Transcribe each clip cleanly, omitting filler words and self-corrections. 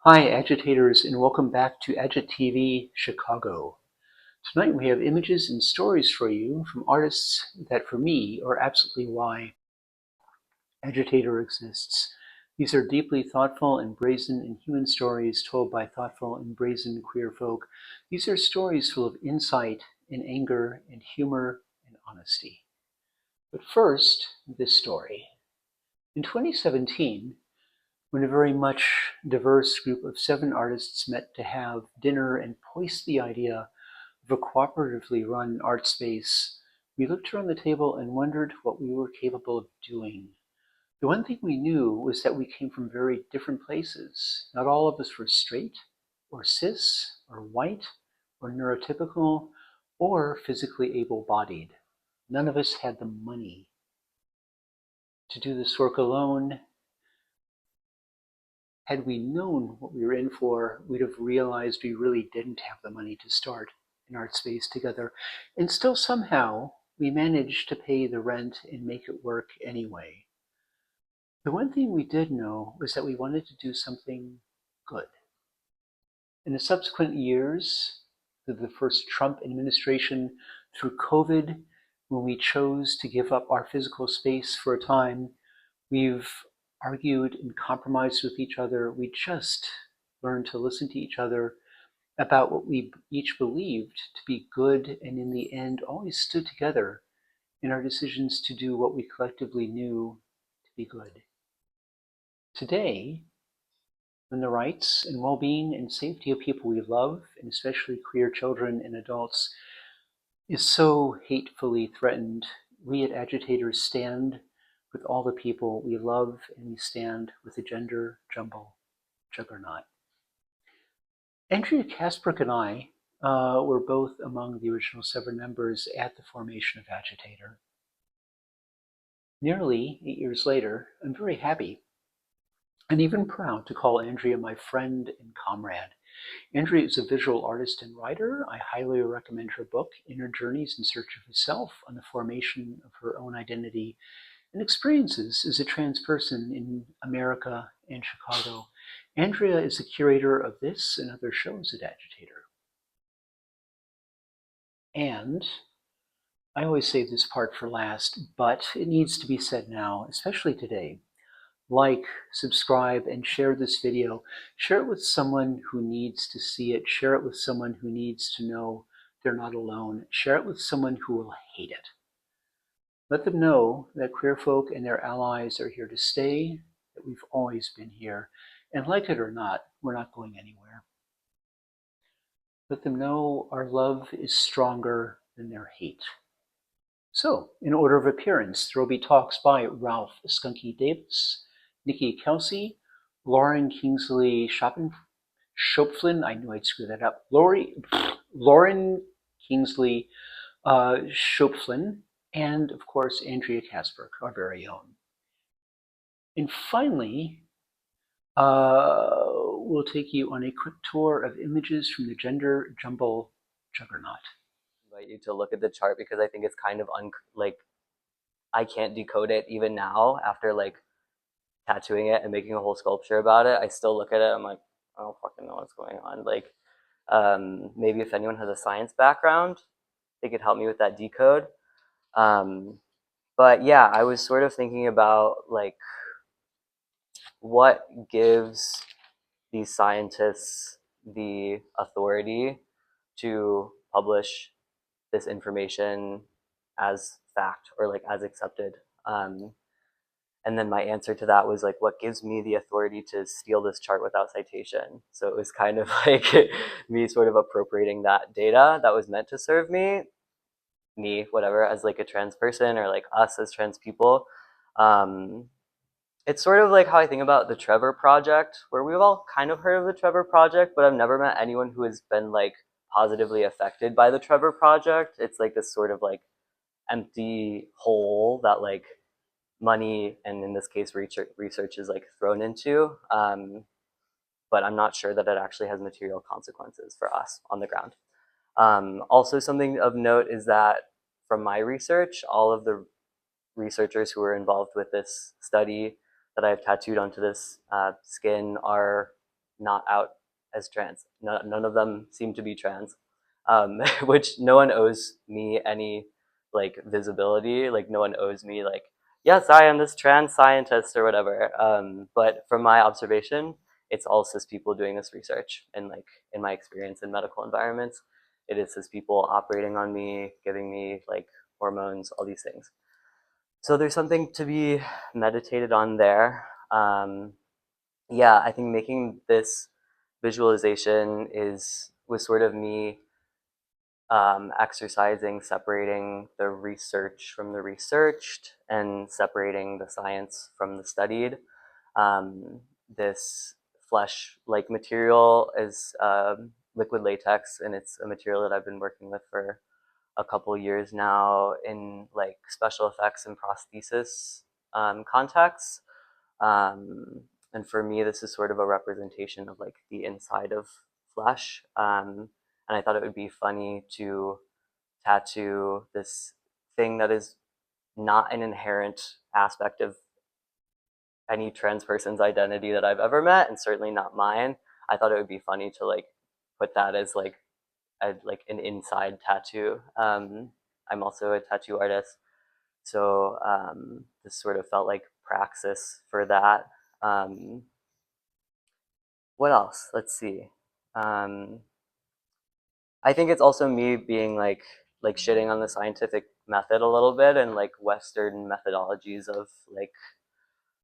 Hi, agitators, and welcome back to Agit TV Chicago. Tonight we have images and stories for you from artists that, for me, are absolutely why Agitator exists. These are deeply thoughtful and brazen and human stories told by thoughtful and brazen queer folk. These are stories full of insight and anger and humor and honesty. But first, this story. In 2017, when a very much diverse group of 7 artists met to have dinner and voiced the idea of a cooperatively run art space, we looked around the table and wondered what we were capable of doing. The one thing we knew was that we came from very different places. Not all of us were straight, or cis, or white, or neurotypical, or physically able-bodied. None of us had the money to do this work alone. Had we known what we were in for, we'd have realized we really didn't have the money to start an art space together. And still somehow, we managed to pay the rent and make it work anyway. The one thing we did know was that we wanted to do something good. In the subsequent years, through the first Trump administration, through COVID, when we chose to give up our physical space for a time, we've argued and compromised with each other. We just learned to listen to each other about what we each believed to be good, and in the end always stood together in our decisions to do what we collectively knew to be good. Today, when the rights and well-being and safety of people we love, and especially queer children and adults, is so hatefully threatened, we at Agitators stand with all the people we love, and we stand with the gender jumble juggernaut. Andrea Kaspryk and I were both among the original 7 members at the formation of Agitator. Nearly 8 years later, I'm very happy and even proud to call Andrea my friend and comrade. Andrea is a visual artist and writer. I highly recommend her book, Inner Journeys in Search of Herself, on the formation of her own identity and experiences as a trans person in America and Chicago. Andrea is the curator of this and other shows at Agitator. And I always save this part for last, but it needs to be said now, especially today. Like, subscribe, and share this video. Share it with someone who needs to see it. Share it with someone who needs to know they're not alone. Share it with someone who will hate it. Let them know that queer folk and their allies are here to stay, that we've always been here, and like it or not, we're not going anywhere. Let them know our love is stronger than their hate. So, in order of appearance, there will be talks by Ralph Skunkie Davis, Nikki Kelsay, Lauren Kingsley Schoepflin, I knew I'd screw that up, Lauren Kingsley Schoepflin, and of course Andrea Kaspryk, our very own. And finally, we'll take you on a quick tour of images from the gender jumble juggernaut. I invite you to look at the chart because I think it's kind of I can't decode it even now after like tattooing it and making a whole sculpture about it. I still look at it, I'm like, I don't fucking know what's going on. Like, maybe if anyone has a science background, they could help me with that decode. But yeah, I was sort of thinking about like what gives these scientists the authority to publish this information as fact or like as accepted. And then my answer to that was like, what gives me the authority to steal this chart without citation? So it was kind of like me sort of appropriating that data that was meant to serve me, whatever, as like a trans person or like us as trans people. It's sort of like how I think about the Trevor Project, where we've all kind of heard of the Trevor Project, but I've never met anyone who has been like positively affected by the Trevor Project. It's like this sort of like empty hole that like money and in this case research is like thrown into. But I'm not sure that it actually has material consequences for us on the ground. Also, something of note is that from my research, all of the researchers who were involved with this study that I've tattooed onto this skin are not out as trans. None of them seem to be trans, which no one owes me any like visibility. Like no one owes me like, yes, I am this trans scientist or whatever. But from my observation, it's all cis people doing this research, and like in my experience in medical environments, it is cis people operating on me, giving me like hormones, all these things. So there's something to be meditated on there. Yeah, I think making this visualization was sort of me exercising, separating the research from the researched, and separating the science from the studied. This flesh-like material is liquid latex, and it's a material that I've been working with for a couple years now in like special effects and prosthesis contexts. And for me, this is sort of a representation of like the inside of flesh. And I thought it would be funny to tattoo this thing that is not an inherent aspect of any trans person's identity that I've ever met, and certainly not mine. I thought it would be funny to like put that as like an inside tattoo. I'm also a tattoo artist, so this sort of felt like praxis for that. What else? Let's see. I think it's also me being like shitting on the scientific method a little bit, and like Western methodologies of like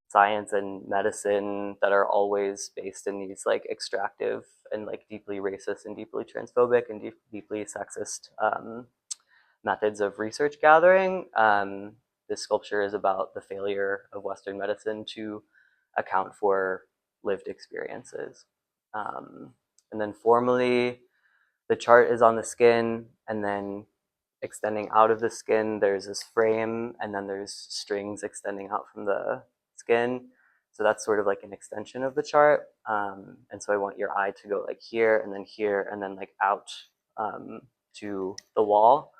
science and medicine that are always based in these like extractive and like deeply racist and deeply transphobic and deeply sexist methods of research gathering. This sculpture is about the failure of Western medicine to account for lived experiences. And then formally, the chart is on the skin, and then extending out of the skin, there's this frame, and then there's strings extending out from the skin. So that's sort of like an extension of the chart. And so I want your eye to go like here, and then like out to the wall,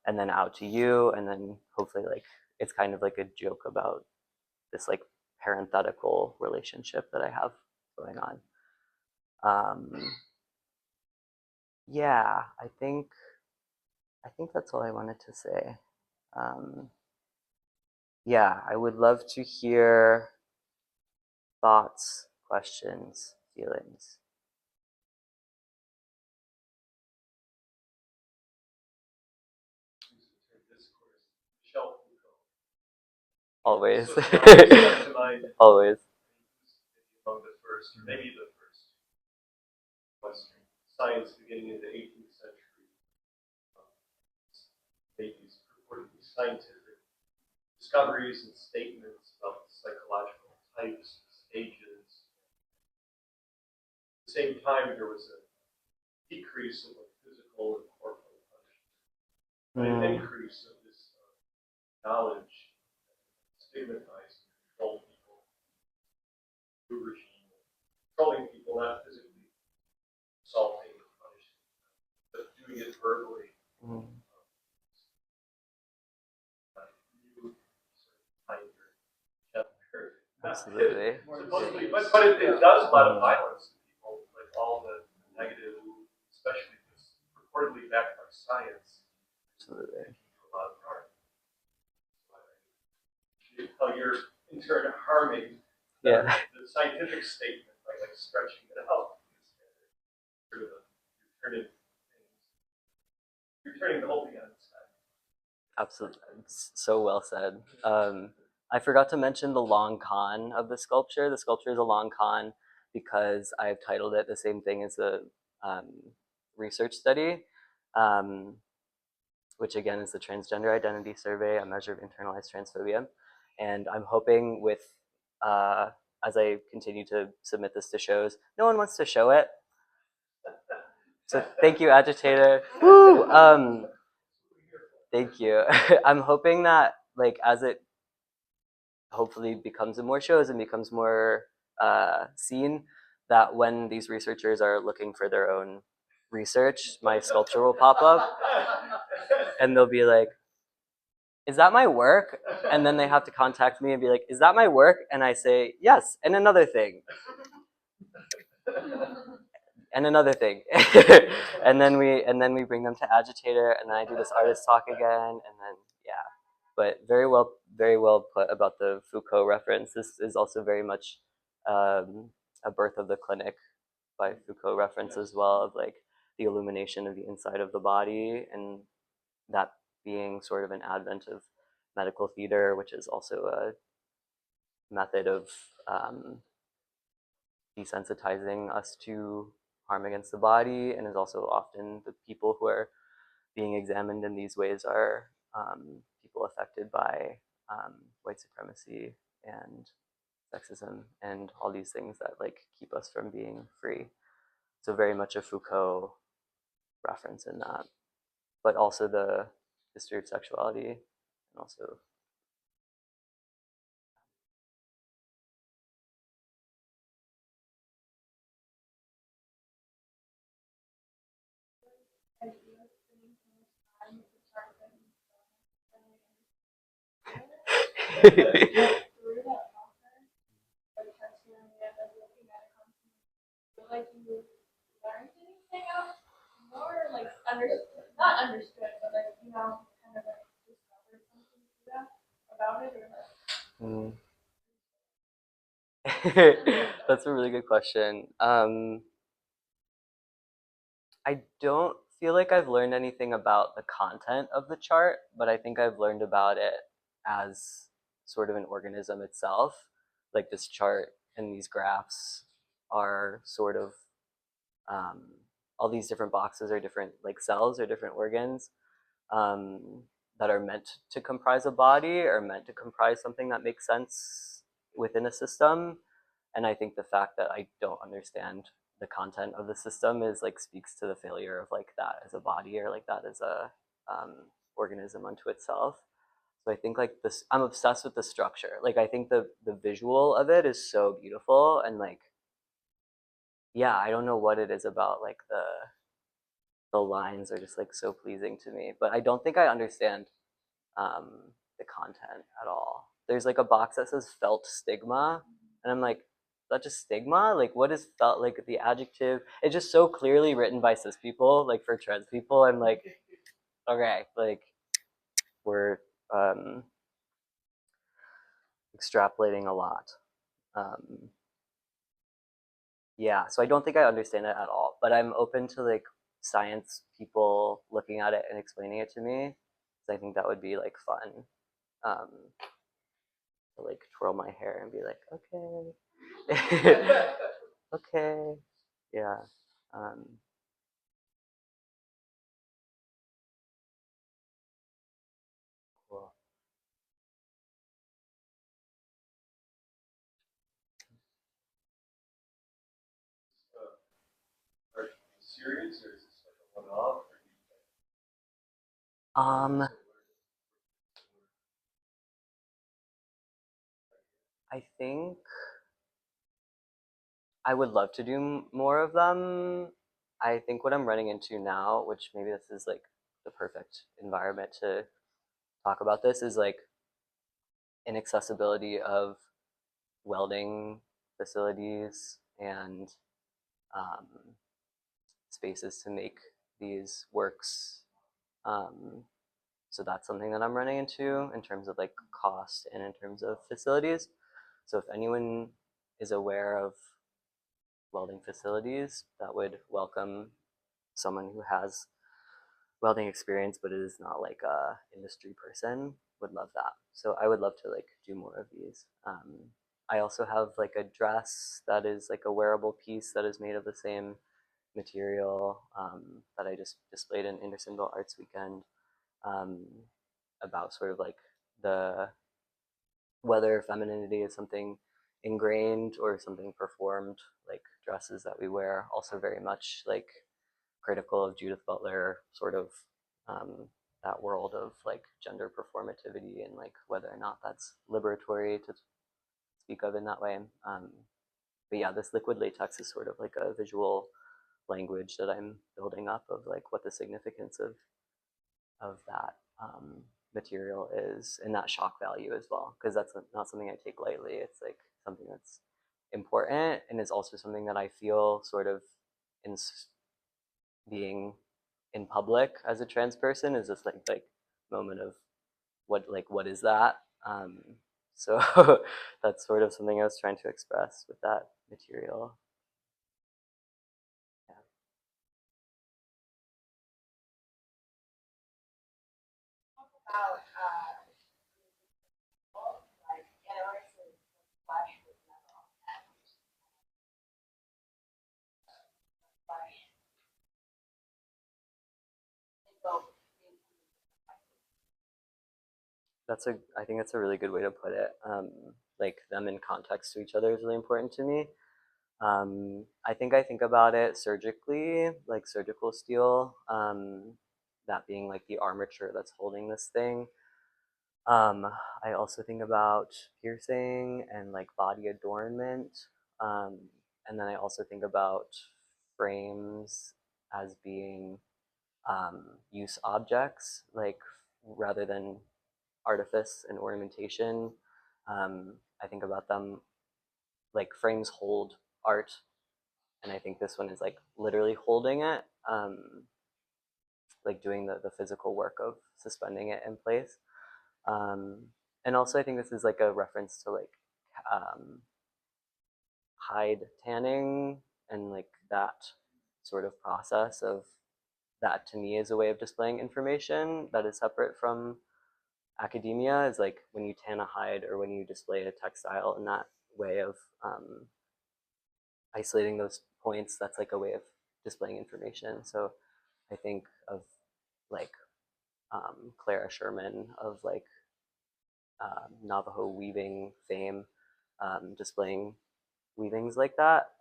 and then out to you, and then hopefully like it's kind of like a joke about this like parenthetical relationship that I have going on. Yeah, I think that's all I wanted to say. Yeah, I would love to hear thoughts, questions, feelings. Always. Always. Among the first, or maybe the first, Western science beginning in the 18th century. Made these purportedly scientific discoveries and statements about the psychological types, stages. At the same time, there was a decrease in the physical and corporal punishment, but an increase of this knowledge, stigmatized and controlled people, new regime, controlling people, not physically assaulting and punishing, but doing it verbally. Absolutely. Supposedly, but it does a lot of violence to people, like all the negative, especially this purportedly backed by science. Absolutely. A lot of harm. How you're in turn harming the scientific statement by like stretching it out. You're turning the whole thing on its head. Absolutely. It's so well said. I forgot to mention the long con of the sculpture. The sculpture is a long con because I've titled it the same thing as the research study, which again is the Transgender Identity Survey, a measure of internalized transphobia. And I'm hoping with, as I continue to submit this to shows, no one wants to show it. So thank you, Agitator. Woo! Thank you. I'm hoping that like as it hopefully becomes in more shows and becomes more seen, that when these researchers are looking for their own research, my sculpture will pop up and they'll be like, is that my work? And then they have to contact me and be like, is that my work? And I say, yes, and another thing. and another thing. and then we bring them to Agitator, and then I do this artist talk again, and then yeah. But very well put about the Foucault reference. This is also very much a birth of the clinic by Foucault reference as well, of like the illumination of the inside of the body, and that being sort of an advent of medical theater, which is also a method of desensitizing us to harm against the body, and is also often the people who are being examined in these ways are people affected by white supremacy and sexism and all these things that like keep us from being free. So very much a Foucault reference in that, but also the history of sexuality, and also like you learned anything else more, like not understood, but like kind of like discovered something about it, or That's a really good question. I don't feel like I've learned anything about the content of the chart, but I think I've learned about it as sort of an organism itself. Like this chart and these graphs are sort of all these different boxes are different like cells or different organs that are meant to comprise a body or meant to comprise something that makes sense within a system. And I think the fact that I don't understand the content of the system is like speaks to the failure of like that as a body or like that as a organism unto itself. So I think like this, I'm obsessed with the structure. Like I think the visual of it is so beautiful, and like yeah, I don't know what it is about like the lines are just like so pleasing to me, but I don't think I understand the content at all. There's like a box that says felt stigma, and I'm like, is that just stigma? Like, what is felt? Like the adjective? It's just so clearly written by cis people. Like for trans people, I'm like, okay, like we're um, extrapolating a lot. Um, yeah, so I don't think I understand it at all, but I'm open to like science people looking at it and explaining it to me. So I think that would be like fun. Um, to like twirl my hair and be like, okay, okay, yeah. Um, cool. Are you serious, or is this like a one-off? Um, I think I would love to do more of them. I think what I'm running into now, which maybe this is like the perfect environment to talk about this, is like inaccessibility of welding facilities and um, spaces to make these works. Um, so that's something that I'm running into in terms of like cost and in terms of facilities. So if anyone is aware of welding facilities that would welcome someone who has welding experience but is not like a industry person, would love that. So I would love to like do more of these. I also have like a dress that is like a wearable piece that is made of the same material that I just displayed in Andersonville Arts Weekend, um, about sort of like the whether femininity is something ingrained or something performed, like dresses that we wear, also very much like critical of Judith Butler, sort of um, that world of like gender performativity and like whether or not that's liberatory to speak of in that way. But yeah, this liquid latex is sort of like a visual language that I'm building up of like what the significance of that material is, and that shock value as well, because that's not something I take lightly. It's like something that's important, and is also something that I feel sort of in being in public as a trans person is this like moment of what is that? So that's sort of something I was trying to express with that material. Yeah. About like anorexic flesh with metal and flesh in both. I think that's a really good way to put it. Like them in context to each other is really important to me. I think about it surgically, like surgical steel, that being like the armature that's holding this thing. I also think about piercing and like body adornment. And then I also think about frames as being use objects, like rather than artifice and ornamentation. I think about them like frames hold art, and I think this one is like literally holding it, like doing the physical work of suspending it in place. And also I think this is like a reference to like hide tanning and like that sort of process of that to me is a way of displaying information that is separate from academia, is like when you tan a hide or when you display a textile in that way of isolating those points, that's like a way of displaying information. So I think of like Clara Sherman of like Navajo weaving fame, displaying weavings like that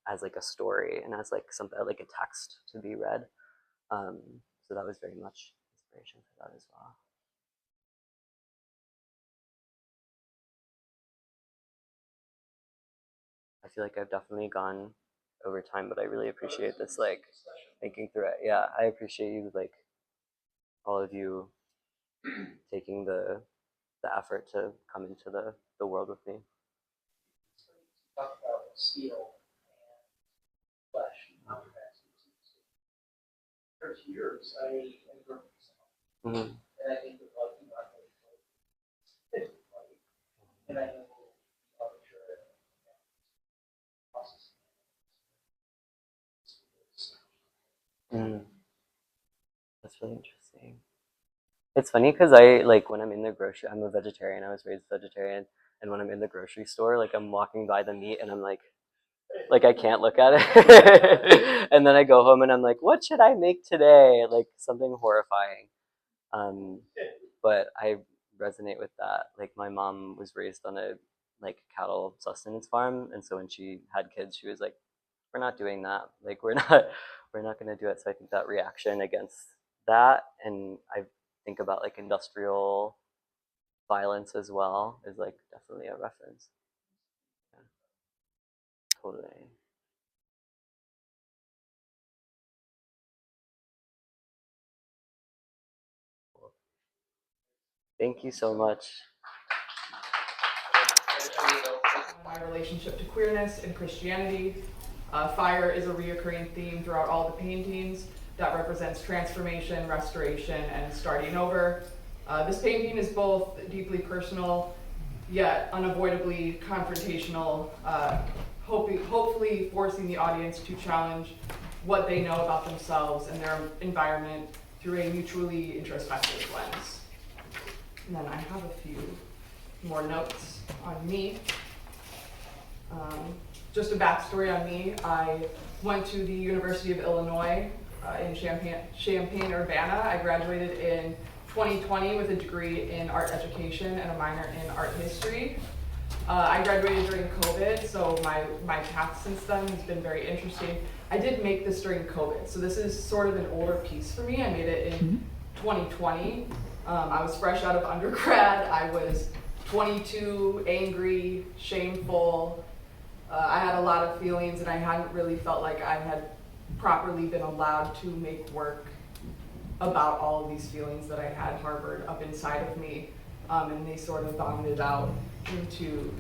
as like a story and as like something like a text to be read. So that was very much inspiration for that as well. I feel like I've definitely gone over time, but I really appreciate this like thinking through it. Yeah, I appreciate you, like all of you taking the effort to come into the world with me. Talk about steel and flesh and artifacts. For years, I grew up myself, and I think of like and I know the arbitrary process. That's really interesting. It's funny because I like when I'm in the grocery, I'm a vegetarian, I was raised vegetarian, and when I'm in the grocery store, like I'm walking by the meat and I'm like I can't look at it. And then I go home and I'm like, what should I make today? Like something horrifying. But I resonate with that. Like my mom was raised on a like cattle sustenance farm, and so when she had kids, she was like, we're not doing that. Like we're not going to do it. So I think that reaction against that, and I think about like industrial violence as well, is like definitely a reference. Yeah. Totally. Thank you so much. My relationship to queerness and Christianity. Fire is a reoccurring theme throughout all the paintings that represents transformation, restoration, and starting over. This painting is both deeply personal, yet unavoidably confrontational, hopefully forcing the audience to challenge what they know about themselves and their environment through a mutually introspective lens. And then I have a few more notes on me. Just a backstory on me. I went to the University of Illinois in Champaign-Urbana. I graduated in 2020 with a degree in art education and a minor in art history. I graduated during COVID, so my path since then has been very interesting. I did make this during COVID, so this is sort of an older piece for me. I made it in 2020. I was fresh out of undergrad. I was 22, angry, shameful. I had a lot of feelings, and I hadn't really felt like I had properly been allowed to make work about all of these feelings that I had harbored up inside of me, and they sort of vomited out into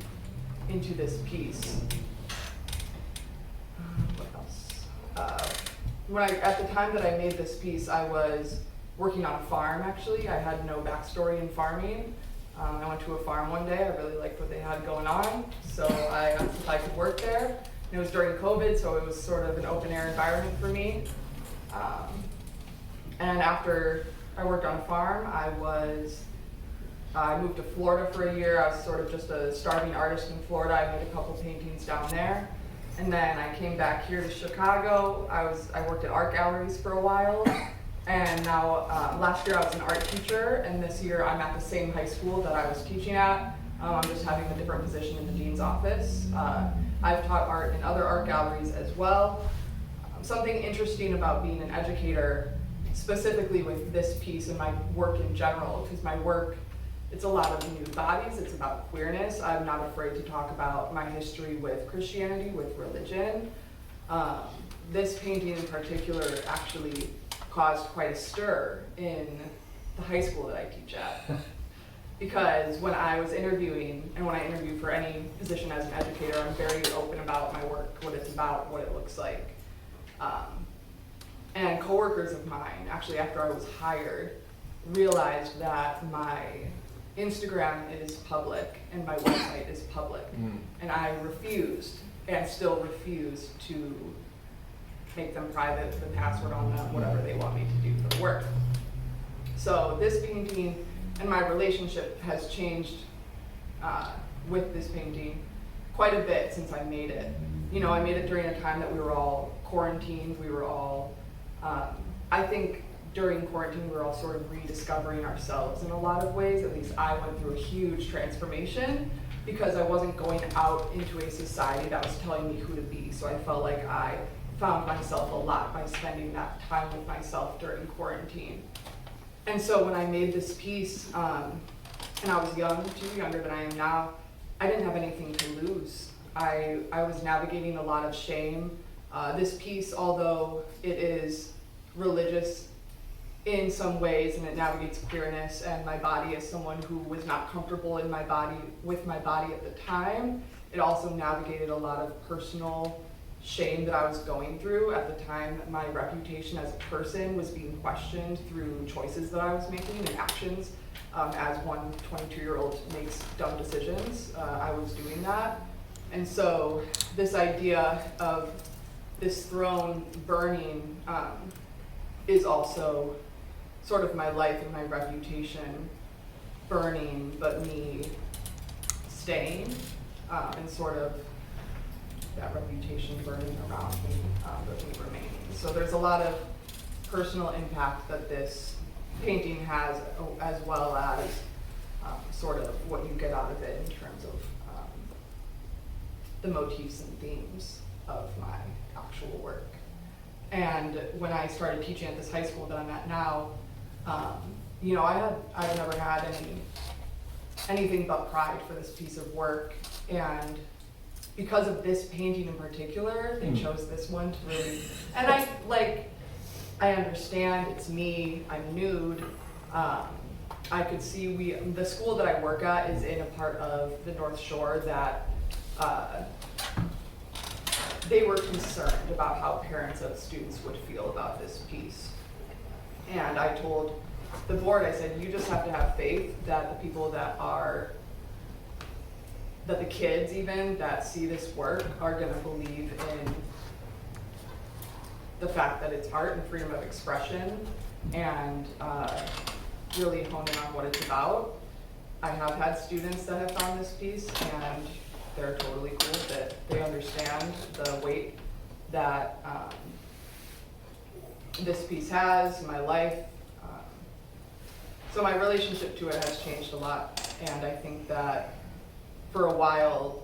into this piece. What else? At the time that I made this piece, I was working on a farm, actually. I had no backstory in farming. I went to a farm one day. I really liked what they had going on, so I asked if I could work there. And it was during COVID, so it was sort of an open air environment for me. And after I worked on a farm, I moved to Florida for a year. I was sort of just a starving artist in Florida. I made a couple paintings down there. And then I came back here to Chicago. I worked at art galleries for a while. And now, last year I was an art teacher, and this year I'm at the same high school that I was teaching at. I'm just having a different position in the dean's office. I've taught art in other art galleries as well. Something interesting about being an educator, specifically with this piece and my work in general, because my work, it's a lot of nude bodies, it's about queerness. I'm not afraid to talk about my history with Christianity, with religion. This painting in particular actually caused quite a stir in the high school that I teach at. Because when I was interviewing, and when I interview for any position as an educator, I'm very open about my work, what it's about, what it looks like. And coworkers of mine, actually after I was hired, realized that my Instagram is public and my website is public. And I refused, and still refuse, to make them private, the password on them, whatever they want me to do for the work. So this painting and my relationship has changed with this painting quite a bit since I made it. You know, I made it during a time that we were all quarantined. We were all, I think during quarantine, we were all sort of rediscovering ourselves in a lot of ways. At least I went through a huge transformation because I wasn't going out into a society that was telling me who to be. So I felt like I found myself a lot by spending that time with myself during quarantine. And so when I made this piece, and I was young, too, younger than I am now, I didn't have anything to lose. I was navigating a lot of shame. This piece, although it is religious in some ways and it navigates queerness and my body as someone who was not comfortable in my body, with my body at the time, it also navigated a lot of personal shame that I was going through at the time. My reputation as a person was being questioned through choices that I was making and actions. As one 22-year-old makes dumb decisions, I was doing that. And so this idea of this throne burning is also sort of my life and my reputation burning, but me staying, and sort of that reputation burning around me, but me remaining. So there's a lot of personal impact that this painting has, as well as sort of what you get out of it in terms of the motifs and themes of my actual work. And when I started teaching at this high school that I'm at now, you know, I've never had anything but pride for this piece of work. And because of this painting in particular, they chose this one to really, and I understand it's me, I'm nude. I could see the school that I work at is in a part of the North Shore that they were concerned about how parents of students would feel about this piece. And I told the board, I said, you just have to have faith that the people that the kids even that see this work are gonna believe in the fact that it's art and freedom of expression, and really hone in on what it's about. I have had students that have found this piece and they're totally cool with it. They understand the weight that this piece has, my life. So my relationship to it has changed a lot, and I think that for a while,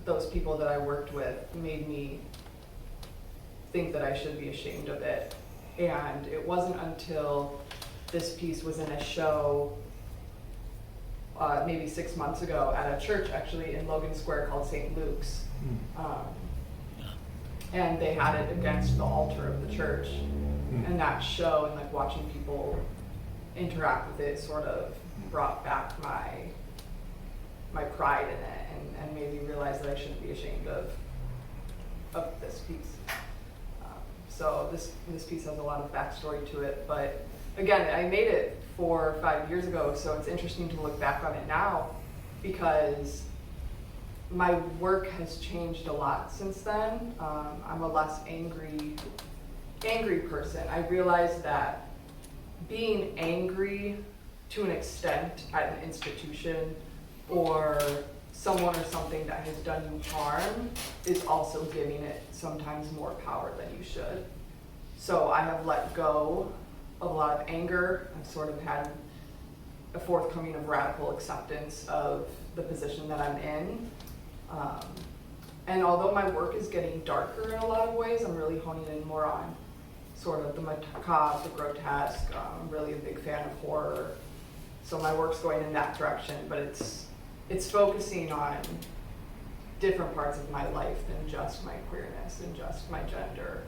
those people that I worked with made me think that I should be ashamed of it. And it wasn't until this piece was in a show maybe 6 months ago at a church actually in Logan Square called St. Luke's. And they had it against the altar of the church. And that show and like watching people interact with it sort of brought back my pride in it and made made me realize that I shouldn't be ashamed of this piece. So this piece has a lot of backstory to it, but again, I made it 4 or 5 years ago, so it's interesting to look back on it now because my work has changed a lot since then. I'm a less angry person. I realized that being angry to an extent at an institution or someone or something that has done you harm is also giving it sometimes more power than you should. So I have let go of a lot of anger. I've sort of had a forthcoming of radical acceptance of the position that I'm in. And although my work is getting darker in a lot of ways, I'm really honing in more on sort of the macabre, the grotesque. I'm really a big fan of horror. So my work's going in that direction, but it's focusing on different parts of my life than just my queerness and just my gender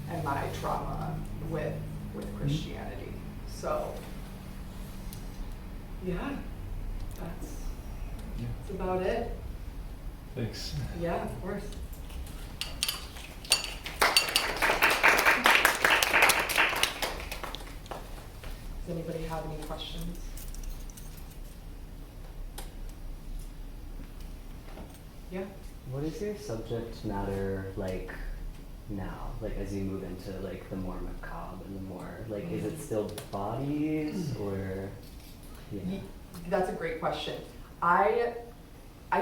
and my trauma with Christianity. So yeah, that's about it. Thanks. Yeah, of course. Does anybody have any questions? Yeah. What is your subject matter like now? Like as you move into like the more macabre and the more like, is it still bodies or? Yeah. That's a great question. I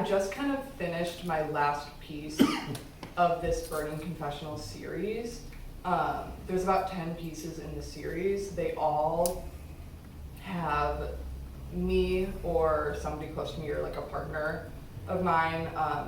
just kind of finished my last piece of this Burning Confessional series. There's about 10 pieces in the series. They all have me or somebody close to me or like a partner of mine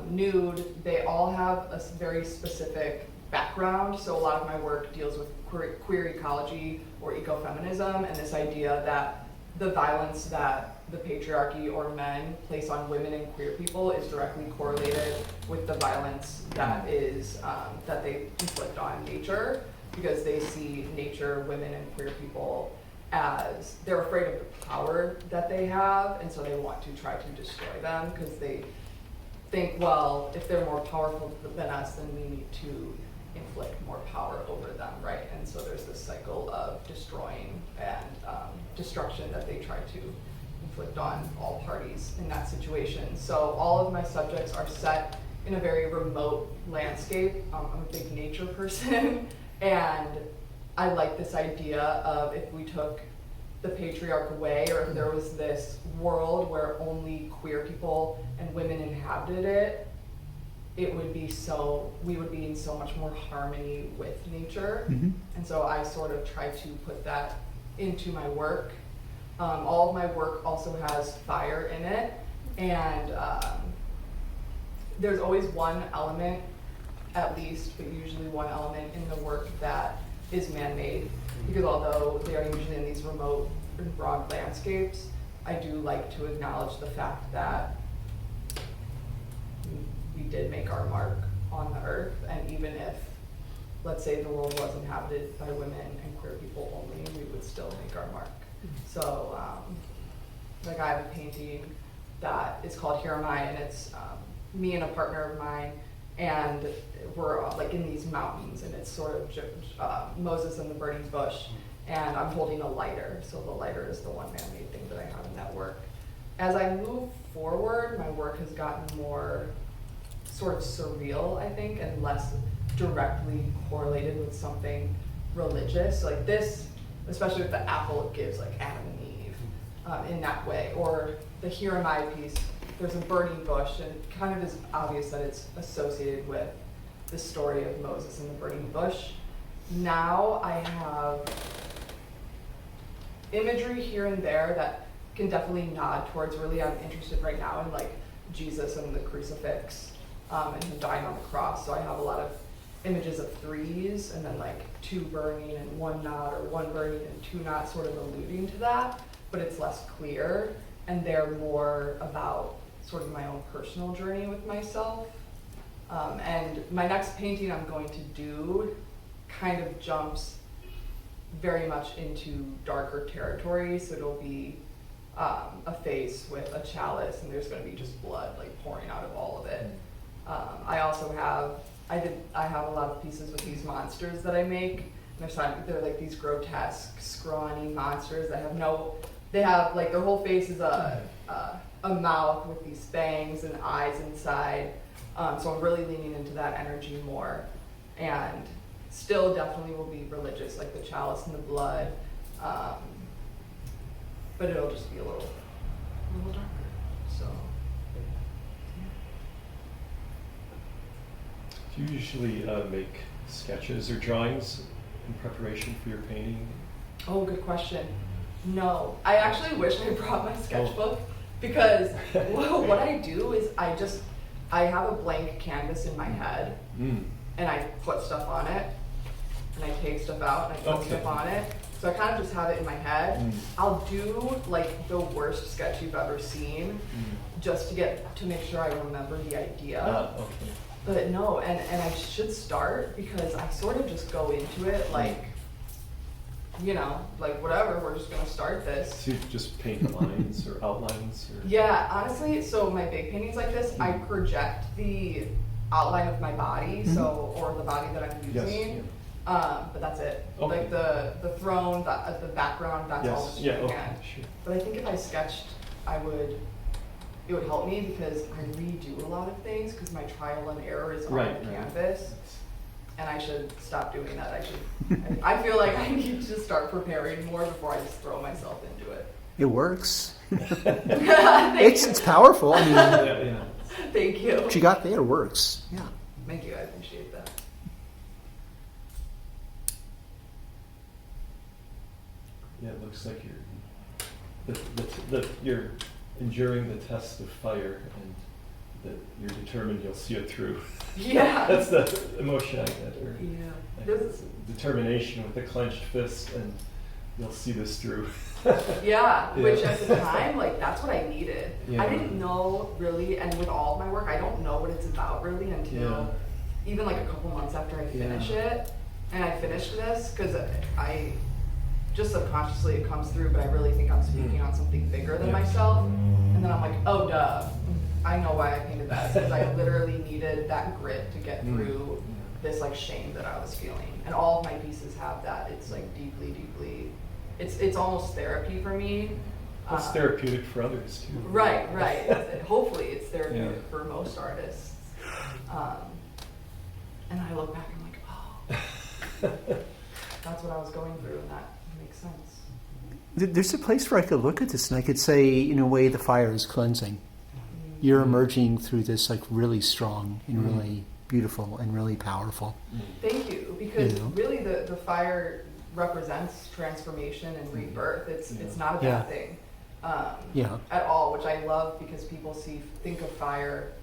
nude. They all have a very specific background. So a lot of my work deals with queer ecology or ecofeminism and this idea that the violence that the patriarchy or men place on women and queer people is directly correlated with the violence that is that they inflict on nature, because they see nature, women, and queer people as they're afraid of the power that they have, and so they want to try to destroy them because they think, well, if they're more powerful than us, then we need to inflict more power over them, right? And so there's this cycle of destroying and destruction that they try to inflict on all parties in that situation. So all of my subjects are set in a very remote landscape. I'm a big nature person, and I like this idea of if we took the patriarch away, or if there was this world where only queer people and women inhabited it, it would be we would be in so much more harmony with nature. Mm-hmm. And so I sort of try to put that into my work. All of my work also has fire in it, and there's always one element, at least, but usually one element in the work that is man-made, because although they are usually in these remote and broad landscapes, I do like to acknowledge the fact that we did make our mark on the earth, and even if, let's say, the world was inhabited by women and queer people only, we would still make our mark. So, like I have a painting that is called Here Am I, and it's me and a partner of mine, and we're like in these mountains, and it's sort of Moses and the burning bush, and I'm holding a lighter, so the lighter is the one man-made thing that I have in that work. As I move forward, my work has gotten more sort of surreal, I think, and less directly correlated with something religious. Like this, especially with the apple, it gives like Adam and Eve in that way. Or the Here Am I piece, there's a burning bush, and it kind of is obvious that it's associated with the story of Moses and the burning bush. Now I have imagery here and there that can definitely nod towards, really I'm interested right now in like Jesus and the crucifix and him dying on the cross. So I have a lot of images of threes, and then like 2 burning and 1 not, or 1 burning and 2 not, sort of alluding to that, but it's less clear, and they're more about sort of my own personal journey with myself. And my next painting I'm going to do kind of jumps very much into darker territory, so it'll be a face with a chalice, and there's going to be just blood like pouring out of all of it. I also have I have a lot of pieces with these monsters that I make. And they're like these grotesque, scrawny monsters that they have like their whole face is a mouth with these fangs and eyes inside. So I'm really leaning into that energy more, and still definitely will be religious, like the chalice and the blood, but it'll just be a little darker. So. Do you usually make sketches or drawings in preparation for your painting? Oh, good question. No, I actually wish I brought my sketchbook because what I do is I have a blank canvas in my head and I put stuff on it and I take stuff out and I put stuff on it. So I kind of just have it in my head. I'll do like the worst sketch you've ever seen just to make sure I remember the idea. But no, and I should start because I sort of just go into it like, like whatever, we're just gonna start this. So you just paint lines or outlines? Or? Yeah, honestly, so my big paintings like this, I project the outline of my body, or the body that I'm using. But that's it. Okay. Like the throne, the background, that's all just Sure. But I think if I sketched, it would help me because I redo a lot of things because my trial and error is on the canvas. And I should stop doing that. I feel like I need to start preparing more before I just throw myself into it. It works. It's it's powerful. I mean, Thank you. what you got there works. Yeah. Thank you, I appreciate that. Yeah, it looks like you're enduring the test of fire, and that you're determined you'll see it through. Yeah. That's the emotion I get. Or This determination with the clenched fist, and you'll see this through. Yeah, which at the time, like, that's what I needed. Yeah. I didn't know really, and with all of my work, I don't know what it's about really until even like a couple months after I finish it. And I finished this because I just subconsciously it comes through, but I really think I'm speaking on something bigger than myself. And then I'm like, oh duh, I know why I painted that, because I literally needed that grit to get through this like shame that I was feeling. And all of my pieces have that. It's like deeply, it's almost therapy for me. It's therapeutic for others too. Right. Hopefully it's therapeutic for most artists. And I look back and I'm like, oh, that's what I was going through, and that makes sense. There's a place where I could look at this and I could say, in a way, the fire is cleansing. You're emerging through this like really strong and really beautiful and really powerful. Thank you, because really the fire represents transformation and rebirth. It's not a bad thing at all, which I love because people think of fire,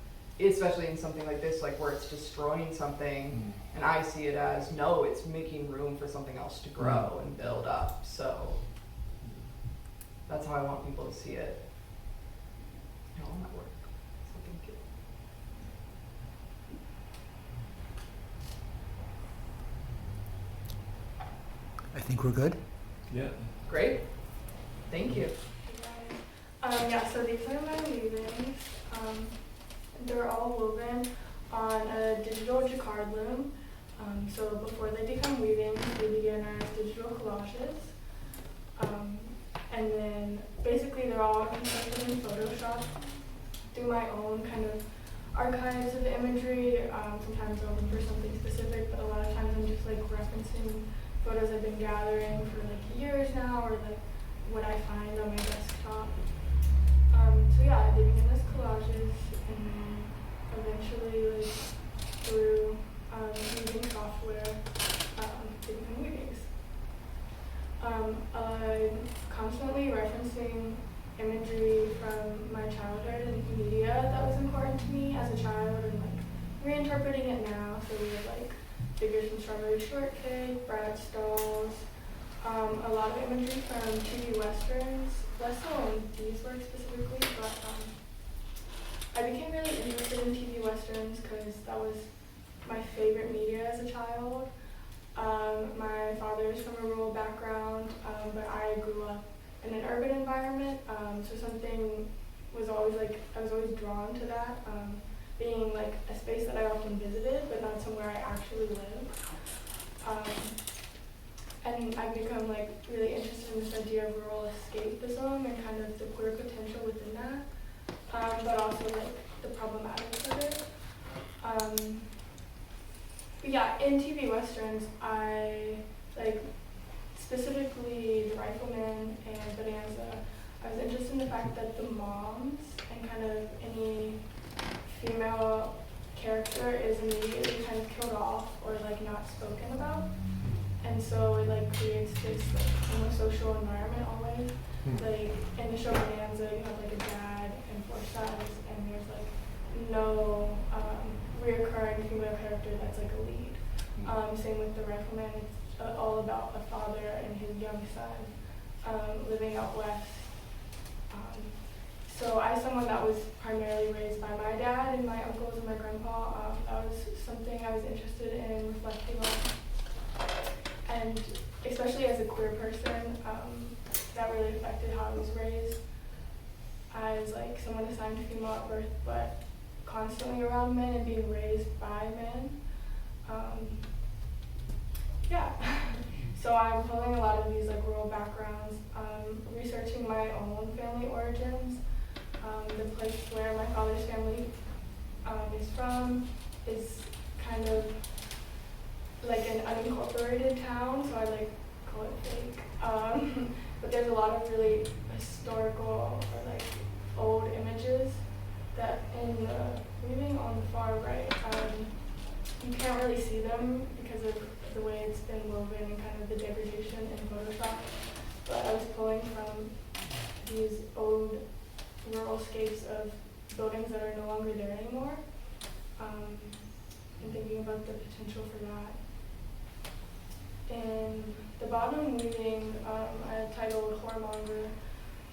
especially in something like this, like where it's destroying something, and I see it as, no, it's making room for something else to grow and build up. So that's how I want people to see it. All my work. So thank you. I think we're good. Yeah. Great. Thank you. So these are my weavings. They're all woven on a digital jacquard loom. So before they become weavings, they begin as digital collages. And then basically they're all constructed in Photoshop through my own kind of archives of imagery. Sometimes I'll look for something specific, but a lot of times I'm just like referencing photos I've been gathering for like years now, or like what I find on my desktop. They begin as collages, and then eventually, like through using software, they become weavings. I'm constantly referencing imagery from my childhood and media that was important to me as a child, and like reinterpreting it now. So we have like figures from Strawberry Shortcake, Brad's Dolls, a lot of imagery from TV westerns, less so on these works specifically, but I became really interested in TV westerns because that was my favorite media as a child. My father is from a rural background, but I grew up in an urban environment. So something was always like, I was always drawn to that, being like a space that I often visited, but not somewhere I actually lived. And I've become like really interested in this idea of rural escapism and kind of the queer potential within that, but also like the problematics of it. But yeah, in TV Westerns, I like specifically The Rifleman and Bonanza. I was interested in the fact that the moms and kind of any female character is immediately kind of killed off or like not spoken about. And so it like creates this like homosocial environment always. Like in the show Bonanza, you have like a dad and 4 sons, and there's like no reoccurring female character that's like a lead. Same with The Rifleman, it's all about a father and his young son living out west. So as someone that was primarily raised by my dad and my uncles and my grandpa, that was something I was interested in reflecting on. And especially as a queer person, that really affected how I was raised. As like someone assigned to female at birth, but constantly around men and being raised by men. Yeah. So I'm pulling a lot of these like rural backgrounds, researching my own family origins. The place where my father's family is from is kind of like an unincorporated town, so I like call it fake. But there's a lot of really historical or like old images that in the weaving on the far right, you can't really see them because of the way it's been woven and kind of the degradation in Photoshop. But I was pulling from these old rural scapes of buildings that are no longer there anymore, and thinking about the potential for that. In the bottom weaving, I titled Whoremonger.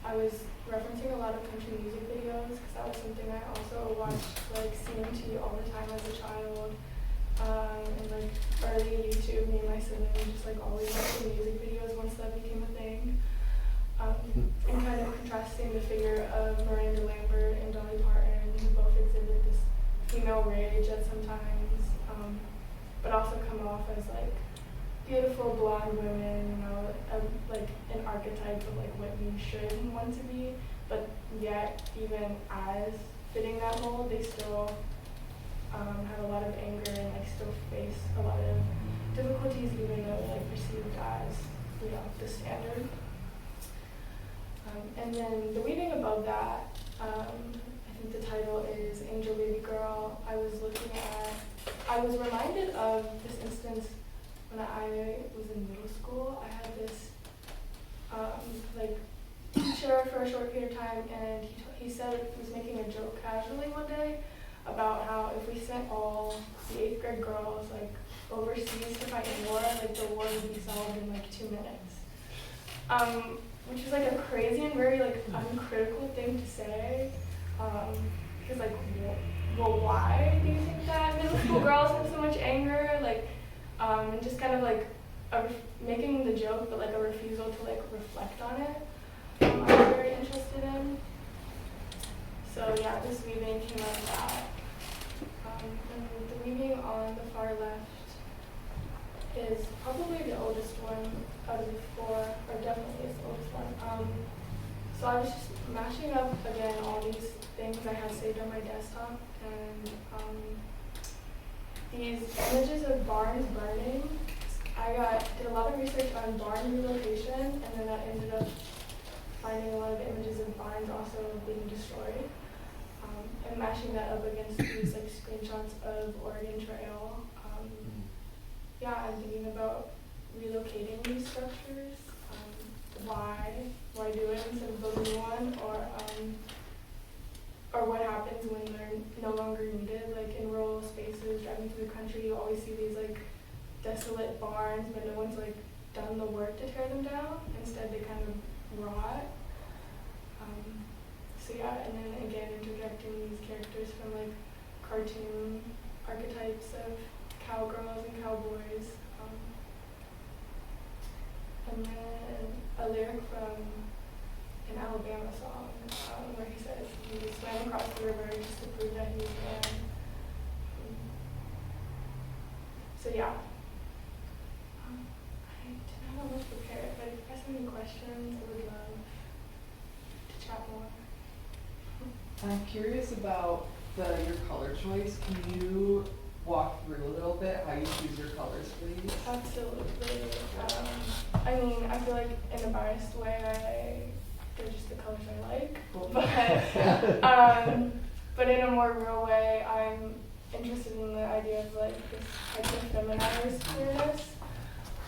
I was referencing a lot of country music videos because that was something I also watched like CMT all the time as a child. And like early YouTube, me and my sibling just like always watching music videos once that became a thing. And kind of contrasting the figure of Miranda Lambert and Dolly Parton, who both exhibit this female rage at sometimes, but also come off as like beautiful blonde women, you know, like an archetype of like what you should want to be, but yet even as fitting that mold, they still have a lot of anger and like still face a lot of difficulties, even though they're like perceived as, you know, the standard. And then the weaving above that, I think the title is Angel Baby Girl. I was reminded of this instance when I was in middle school. I had this like teacher for a short period of time, and he said he was making a joke casually one day about how if we sent all the 8th grade girls like overseas to fight in war, like the war would be solved in like 2 minutes. Which is like a crazy and very like uncritical thing to say. Because like, well, why do you think that middle school girls have so much anger? Like, and just kind of like making the joke, but like a refusal to like reflect on it. I'm very interested in. So yeah, this weaving came out of that. And the weaving on the far left is probably the oldest one out of the 4, or definitely is the oldest one. So I was just mashing up again all these things I had saved on my desktop, and these images of barns burning. I did a lot of research on barn relocation, and then I ended up finding a lot of images of barns also being destroyed, and mashing that up against these like screenshots of Oregon Trail. Yeah, I'm thinking about relocating these structures. Why do it instead of building a new one, or what happens when they're no longer needed? Like in rural spaces, driving through the country, you always see these like desolate barns, but no one's like done the work to tear them down. Instead, they kind of rot. So yeah, and then again interjecting these characters from like cartoon archetypes of cowgirls and cowboys. And then a lyric from an Alabama song where he says he swam across the river just to prove that he was man. So yeah. I didn't have much prepared, but if you guys have any questions, I would love to chat more. I'm curious about your color choice. Can you walk through a little bit how you choose your colors, please? Absolutely. I mean, I feel like in a biased way, they're just the colors I like. Cool. But in a more real way, I'm interested in the idea of like this type of feminized queerness,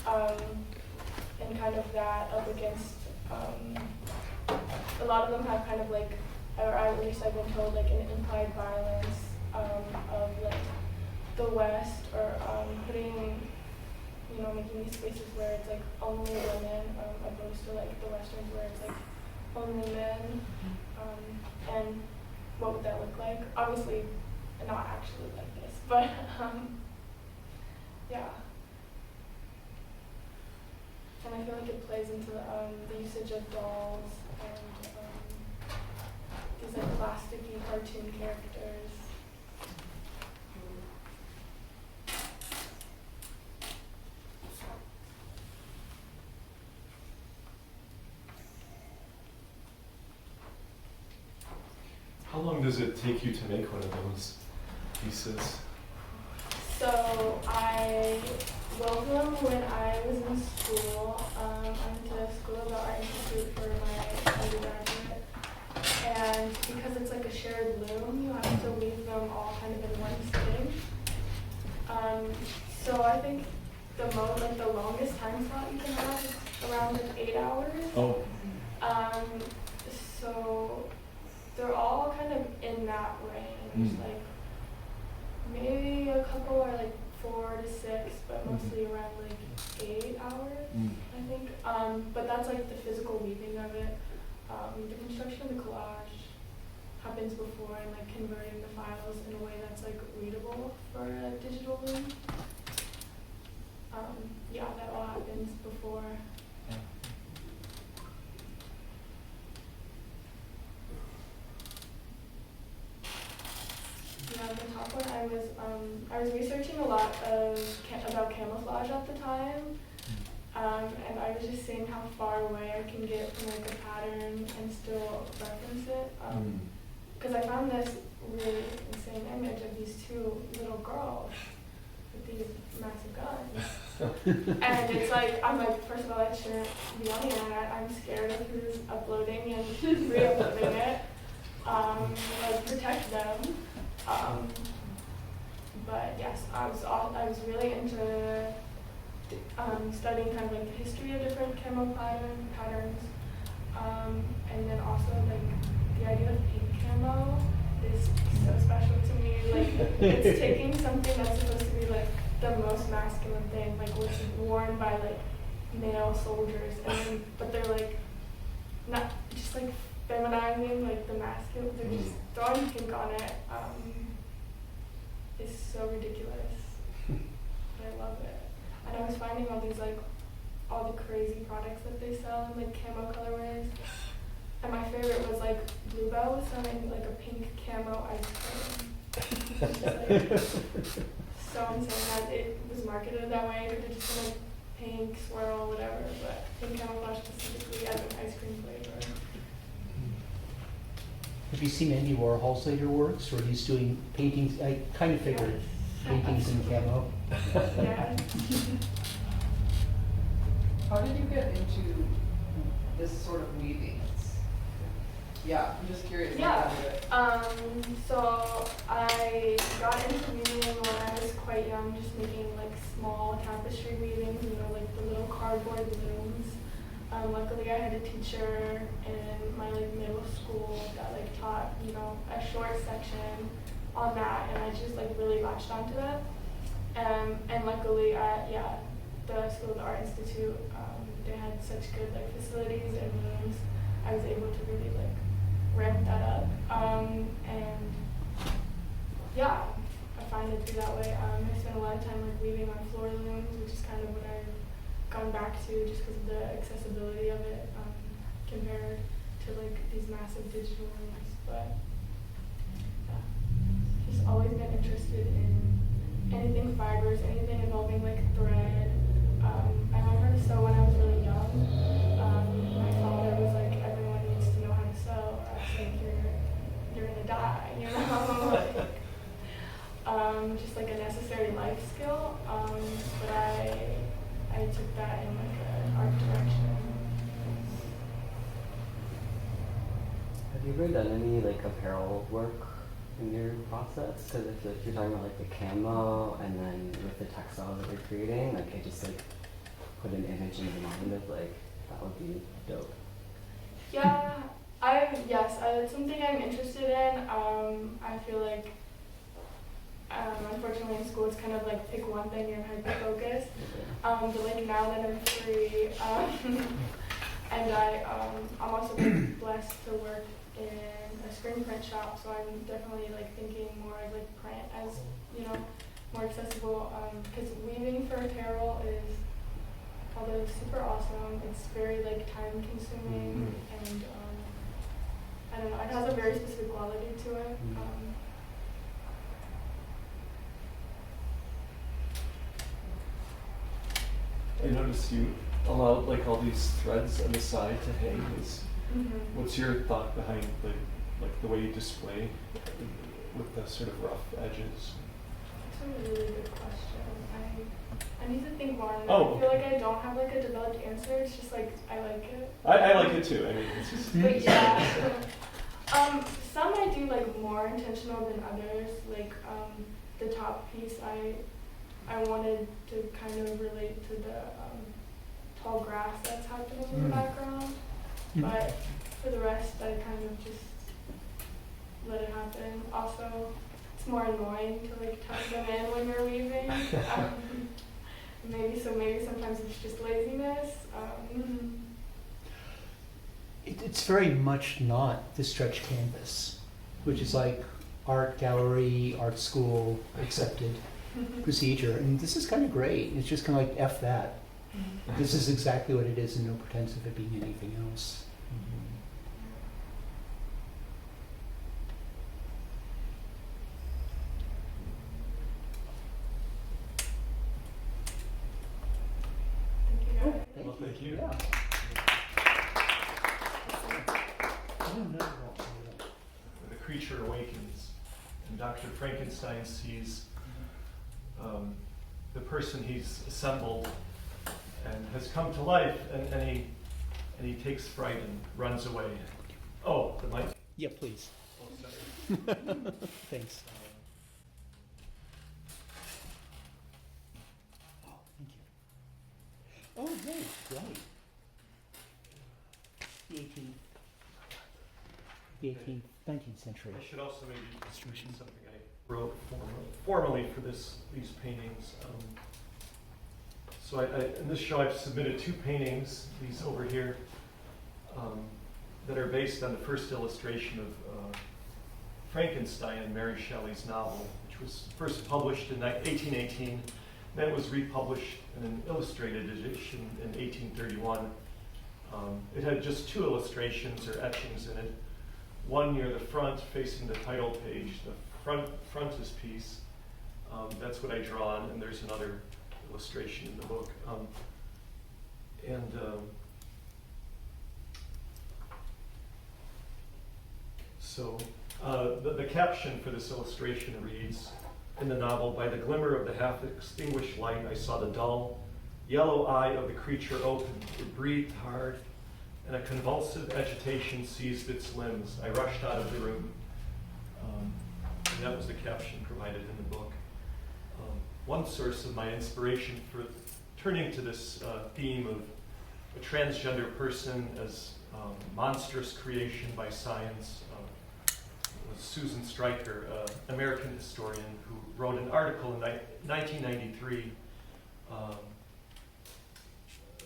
and kind of that up against. A lot of them have kind of like, or at least I've been told, like an implied violence of like the West, or putting, making these spaces where it's like only women, opposed to like the Westerns where it's like only men. And what would that look like? Obviously, not actually like this, but yeah. And I feel like it plays into the usage of dolls and these like plasticky cartoon characters. How long does it take you to make one of those pieces? So I wove them when I was in school. I went to School of the Art Institute for my undergraduate. And because it's like a shared loom, you have to weave them all kind of in one sitting. So I think the longest time slot you can have is around like 8 hours. Oh. So they're all kind of in that range. Like maybe a couple are like 4 to 6, but mostly around like 8 hours, I think. But that's like the physical weaving of it. The construction of the collage happens before, and like converting the files in a way that's like readable for a digital loom. Yeah, that all happens before. Yeah, the top one, I was researching a lot about camouflage at the time, and I was just seeing how far away I can get from like a pattern and still reference it. Because I found this really insane image of these 2 little girls with these massive guns. And it's like, I'm like, first of all, I shouldn't be on the internet. I'm scared of who's uploading and re-uploading it. Like, protect them. But yes, I was really into studying kind of like the history of different camo patterns, and then also like the idea of pink camo is so special to me. Like it's taking something that's supposed to be like the most masculine thing, like what's worn by like male soldiers, and then, but they're like not just like feminizing like the masculine. They're just throwing pink on it. It's so ridiculous. But I love it. And I was finding all these like all the crazy products that they sell in like camo colorways. And my favorite was like Bluebell was selling like a pink camo ice cream. Like, so insane that it was marketed that way. It could have just been like pink, swirl, whatever, but pink camouflage specifically as an ice cream flavor. Have you seen Andy Warhol's later works where he's doing paintings? I kind of figured paintings in camo. Yeah. How did you get into this sort of weaving? Yeah, I'm just curious. Yeah. So I got into weaving when I was quite young, just making like small tapestry weavings, like the little cardboard looms. Luckily I had a teacher in my like middle school that like taught, a short section on that, and I just like really latched onto that. And luckily at the School of the Art Institute, they had such good like facilities and rooms. I was able to really like ramp that up. And yeah, I find it through that way. I spent a lot of time like weaving on floor looms, which is kind of what I've gone back to just because of the accessibility of it compared to like these massive digital rooms, but yeah, just always been interested in anything fibers, anything involving like thread. I learned how to sew when I was really young. My father was like, everyone needs to know how to sew. I was like, you're gonna die, you know? Just like a necessary life skill. But I took that in like an art direction. Have you ever done any like apparel work in your process? Because if you're talking about like the camo and then with the textiles that you're creating, like I just like put an image in my mind of like that would be dope. Yeah, yes, it's something I'm interested in. I feel like unfortunately in school it's kind of like pick one thing and hyper-focus. But like now that I'm free, and I'm also like blessed to work in a screen print shop, so I'm definitely like thinking more of like print as, you know, more accessible. Because weaving for apparel is, although it's super awesome, it's very like time consuming and I don't know, it has a very specific quality to it. I noticed you allowed like all these threads on the side to hang. What's your thought behind the way you display with the sort of rough edges? That's a really good question. I need to think more on that. Oh, I feel like I don't have like a developed answer. It's just like I like it. I like it too. I mean, it's just. But yeah. Some I do like more intentional than others. Like the top piece, I wanted to kind of relate to the tall grass that's happening in the background. But for the rest, I kind of just let it happen. Also, it's more annoying to like tuck them in when you're weaving. Maybe sometimes it's just laziness. It's very much not the stretch canvas, which is like art gallery, art school accepted procedure. And this is kind of great. It's just kind of like F that. This is exactly what it is and no pretense of it being anything else. Well, thank you. Yeah. The creature awakens, and Dr. Frankenstein sees the person he's assembled and has come to life, and he takes fright and runs away. Oh, the mic. Yeah, please. Oh, sorry. Thanks. Oh, thank you. Oh, right. The 18th, 19th century. I should also maybe mention something I wrote formally for these paintings. So in this show I've submitted 2 paintings, these over here, that are based on the first illustration of Frankenstein, Mary Shelley's novel, which was first published in 1818, then it was republished in an illustrated edition in 1831. It had just 2 illustrations or etchings in it. One near the front facing the title page, the frontispiece, that's what I draw on, and there's another illustration in the book. So the caption for this illustration reads, in the novel, by the glimmer of the half-extinguished light, I saw the dull, yellow eye of the creature open. It breathed hard, and a convulsive agitation seized its limbs. I rushed out of the room. And that was the caption provided in the book. One source of my inspiration for turning to this theme of a transgender person as monstrous creation by science was Susan Stryker, an American historian who wrote an article in 1993,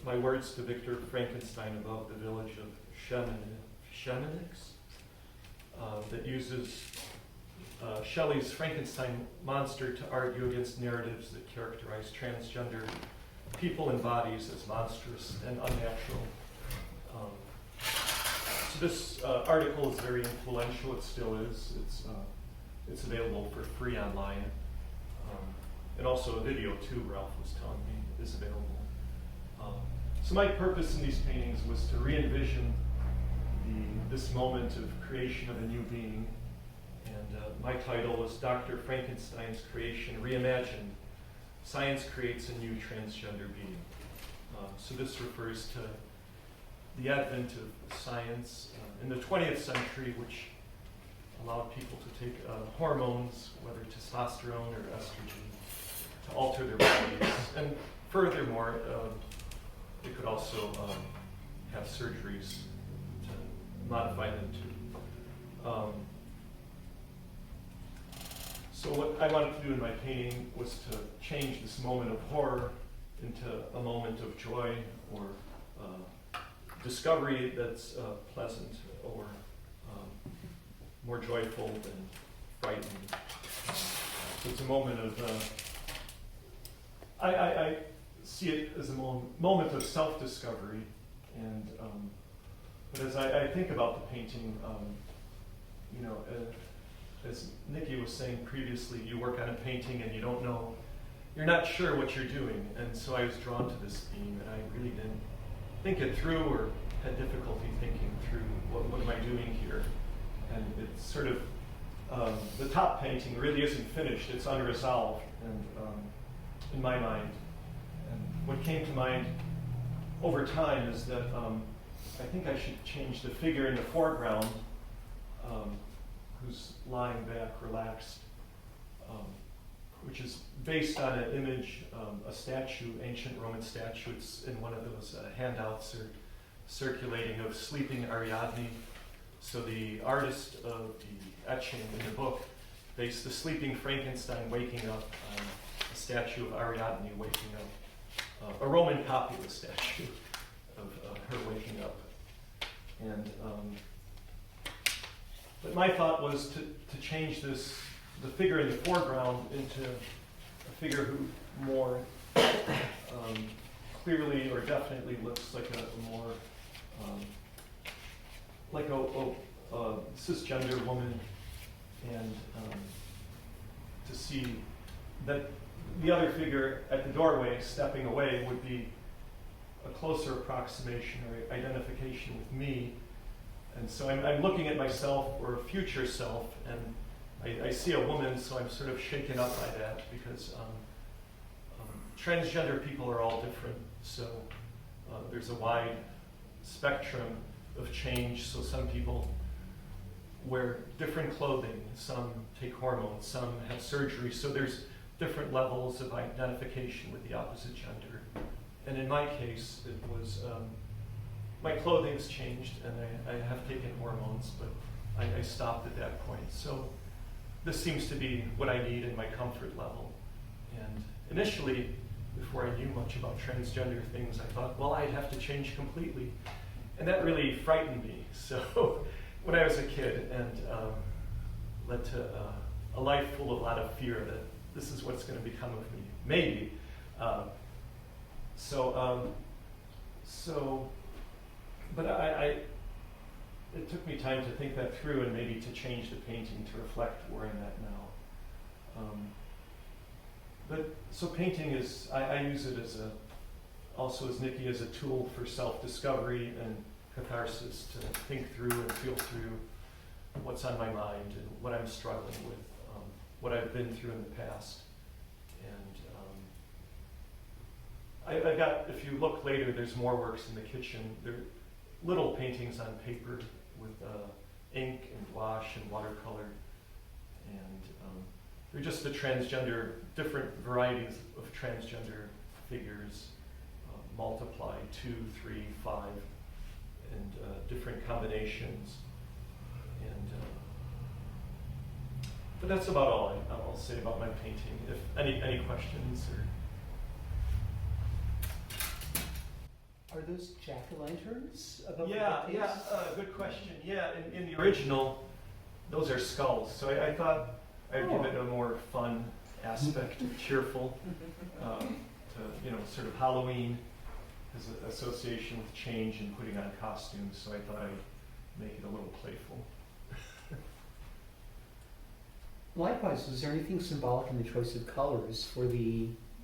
my words to Victor Frankenstein about the village of Chamonix, that uses Shelley's Frankenstein monster to argue against narratives that characterize transgender people and bodies as monstrous and unnatural. So this article is very influential. It still is. It's available for free online, and also a video too. Ralph was telling me is available. So my purpose in these paintings was to re-envision this moment of creation of a new being, and my title was Dr. Frankenstein's Creation Reimagined. Science creates a new transgender being. So this refers to the advent of science in the 20th century, which allowed people to take hormones, whether testosterone or estrogen, to alter their bodies. And furthermore, they could also have surgeries to modify them too. So what I wanted to do in my painting was to change this moment of horror into a moment of joy or discovery that's pleasant or more joyful than frightening. So it's a moment of, I see it as a moment of self-discovery, and but as I think about the painting, you know, as Nikki was saying previously, you work on a painting and you don't know, you're not sure what you're doing, and so I was drawn to this theme, and I really didn't think it through or had difficulty thinking through what am I doing here. And it's sort of, the top painting really isn't finished, it's unresolved, and in my mind. And what came to mind over time is that I think I should change the figure in the foreground, who's lying back, relaxed, which is based on an image, a statue, ancient Roman statue. It's in one of those handouts circulating of sleeping Ariadne. So the artist of the etching in the book based the sleeping Frankenstein waking up on a statue of Ariadne waking up, a Roman copy of the statue of her waking up. And but my thought was to change the figure in the foreground into a figure who more clearly or definitely looks like a more like a cisgender woman, and to see that the other figure at the doorway stepping away would be a closer approximation or identification with me. And so I'm looking at myself or a future self, and I see a woman, so I'm sort of shaken up by that, because transgender people are all different. So there's a wide spectrum of change. So some people wear different clothing, some take hormones, some have surgery. So there's different levels of identification with the opposite gender. And in my case, it was my clothing's changed, and I have taken hormones, but I stopped at that point. So this seems to be what I need in my comfort level. And initially, before I knew much about transgender things, I thought, well, I'd have to change completely. And that really frightened me. So when I was a kid, and led to a life full of a lot of fear that this is what's going to become of me, maybe. But it took me time to think that through, and maybe to change the painting to reflect where I'm at now. So painting is, I use it as also as Nikki, as a tool for self-discovery and catharsis, to think through and feel through what's on my mind and what I'm struggling with, what I've been through in the past. And I got, if you look later, there's more works in the kitchen. They're little paintings on paper with ink and gouache and watercolor. And they're just the different varieties of transgender figures multiplied 2, 3, 5, and different combinations. And but that's about all I'll say about my painting. If any questions or. Are those jack-o'-lanterns above the Yeah, bookcase? good question. Yeah, in the original, those are skulls. So I thought I'd give it a more fun aspect, cheerful, to sort of Halloween, as an association with change and putting on costumes. So I thought I'd make it a little playful. Likewise, was there anything symbolic in the choice of colors for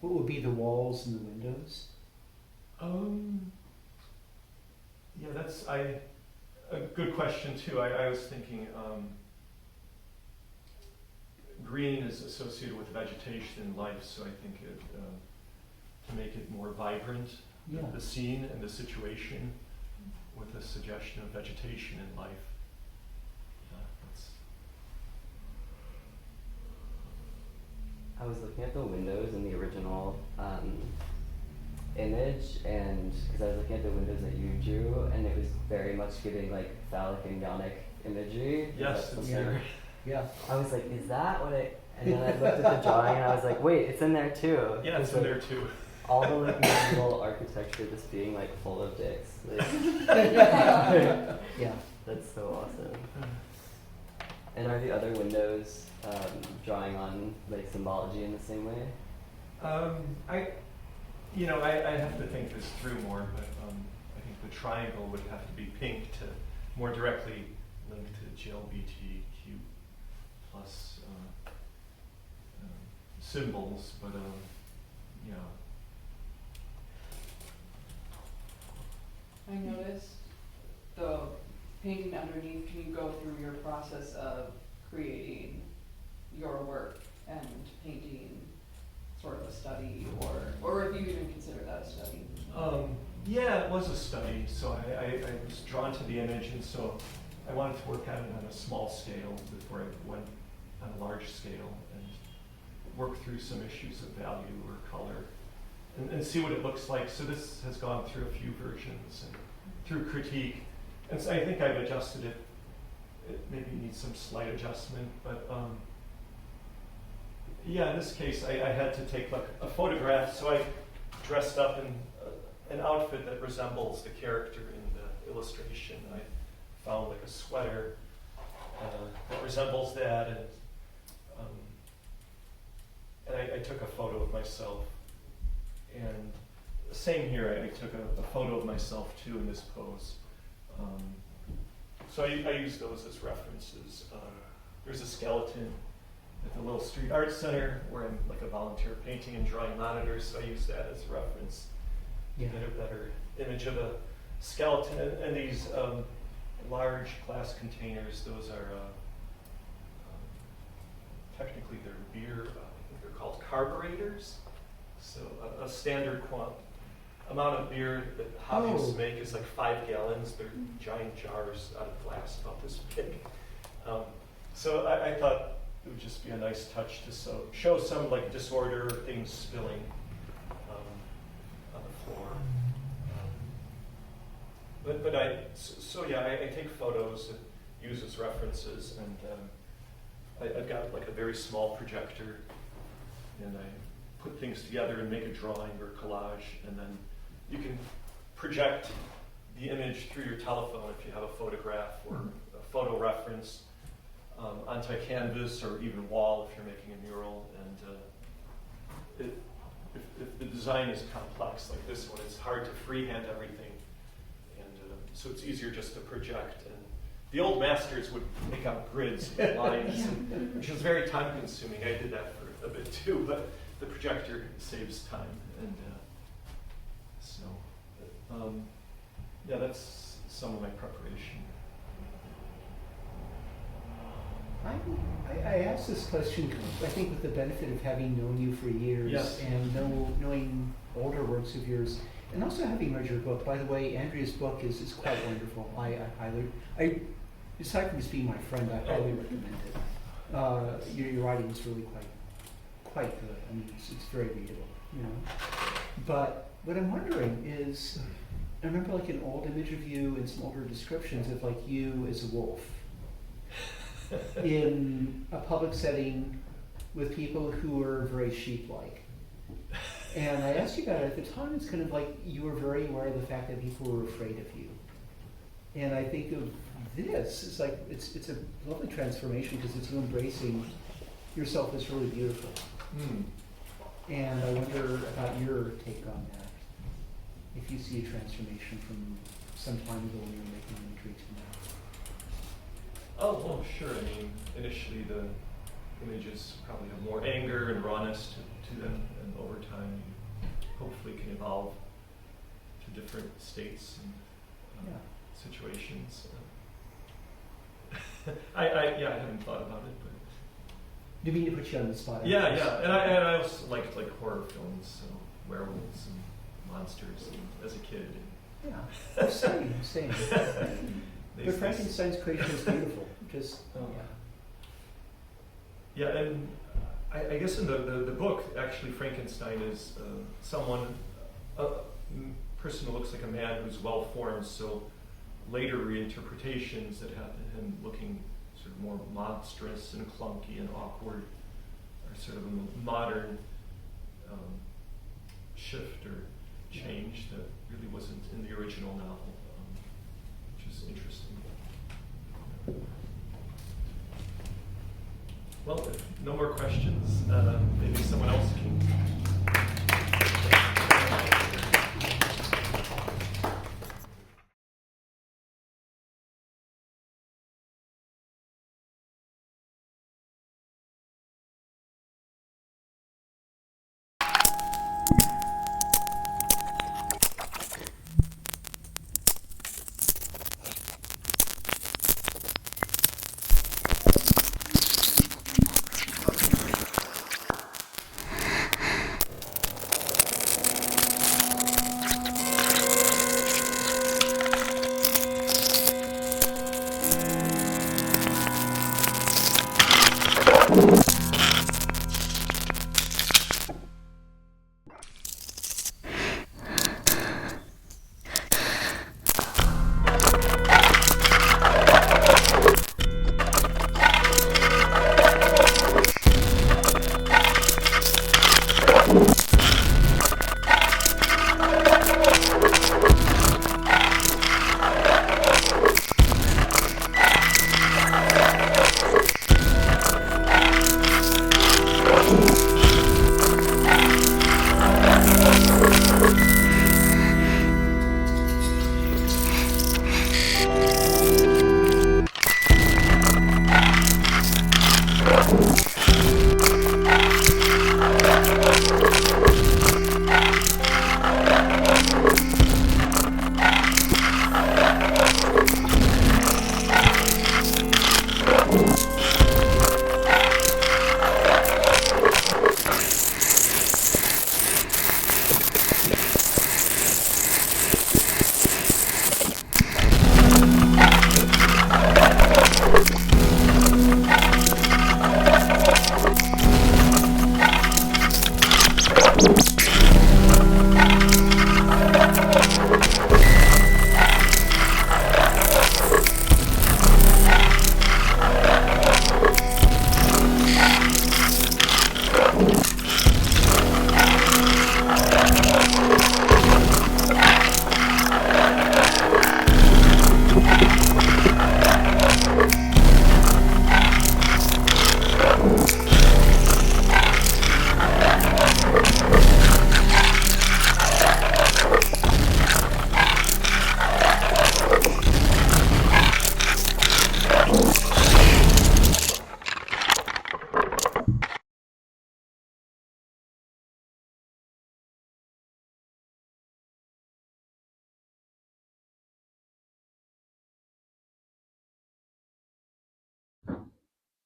what would be the walls and the windows? Yeah, that's a good question too. I was thinking green is associated with vegetation and life, so I think to make it more vibrant, Yeah. the scene and the situation with a suggestion of vegetation and life. I was looking at the windows in the original image, and because I was looking at the windows that you drew, and it was very much giving like phallic and yonic imagery. Yes, it's there. Yeah. I was like, is that what it? And then I looked at the drawing, and I was like, wait, it's in there too. Yeah, it's in there too. All the like medieval architecture just being like full of dicks. Like, Yeah. that's so awesome. And are the other windows drawing on like symbology in the same way? I have to think this through more, but I think the triangle would have to be pink to more directly link to GLBTQ plus symbols, but yeah. I noticed the painting underneath. Can you go through your process of creating your work and painting sort of a study, or if you even consider that a study? Yeah, it was a study. So I was drawn to the image, and so I wanted to work at it on a small scale before I went on a large scale and work through some issues of value or color and see what it looks like. So this has gone through a few versions and through critique, and so I think I've adjusted it. It maybe needs some slight adjustment, but yeah, in this case, I had to take like a photograph, so I dressed up in an outfit that resembles the character in the illustration. I found like a sweater that resembles that, and I took a photo of myself. And same here, I took a photo of myself too in this pose. So I use those as references. There's a skeleton at the little street art center where I'm like a volunteer painting and drawing monitors, so I use that as a reference to get a better image of a skeleton. And these large glass containers, those are technically they're beer, I think they're called carburetors. So a standard amount of beer that hobbyists make is like 5 gallons. They're giant jars out of glass about this big. So I thought it would just be a nice touch to show some like disorder, things spilling on the floor. But I take photos and use as references, and I've got like a very small projector, and I put things together and make a drawing or collage, and then you can project the image through your telephone if you have a photograph or a photo reference onto a canvas or even wall if you're making a mural. And if the design is complex like this one, it's hard to freehand everything, and so it's easier just to project. And the old masters would make out grids and lines, which was very time consuming. I did that for a bit too, but the projector saves time, and yeah, that's some of my preparation. I asked this question, I think, with the benefit of having known you for years, Yes. and knowing older works of yours, and also having read your book. By the way, Andrea's book is quite wonderful. Aside from just being my friend, I highly recommend it. Your writing is really quite good. I mean, it's very readable, you know. But what I'm wondering is, I remember like an old image of you and some older descriptions of like you as a wolf in a public setting with people who were very sheep-like. And I asked you about it at the time. It's kind of like you were very aware of the fact that people were afraid of you. And I think of this, it's like it's a lovely transformation because it's you embracing yourself as really beautiful. And I wonder about your take on that. If you see a transformation from some time ago when you were making imagery to now. Oh, well, sure. I mean, initially the images probably have more anger and rawness to them, and over time you hopefully can evolve to different states and situations. I haven't thought about it, but Do you mean to put you on the spot? yeah, and I also liked like horror films, so werewolves and monsters as a kid. Yeah, same. But Frankenstein's creation is beautiful. Just yeah, and I guess in the book, actually, Frankenstein is a person who looks like a man who's well formed. So later reinterpretations that have him looking sort of more monstrous and clunky and awkward are sort of a modern shift or change that really wasn't in the original novel, which is interesting. Well, if no more questions, maybe someone else can.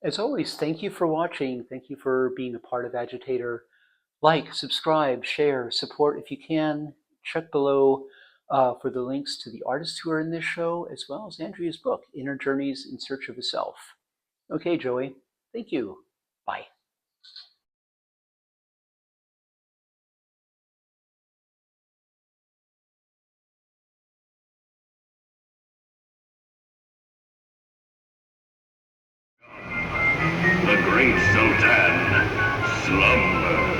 As always, thank you for watching. Thank you for being a part of Agitator. Like, subscribe, share, support if you can. Check below for the links to the artists who are in this show, as well as Andrea's book, Inner Journeys in Search of a Self. Okay, Joey, thank you. Bye. The great Sultan, slumber.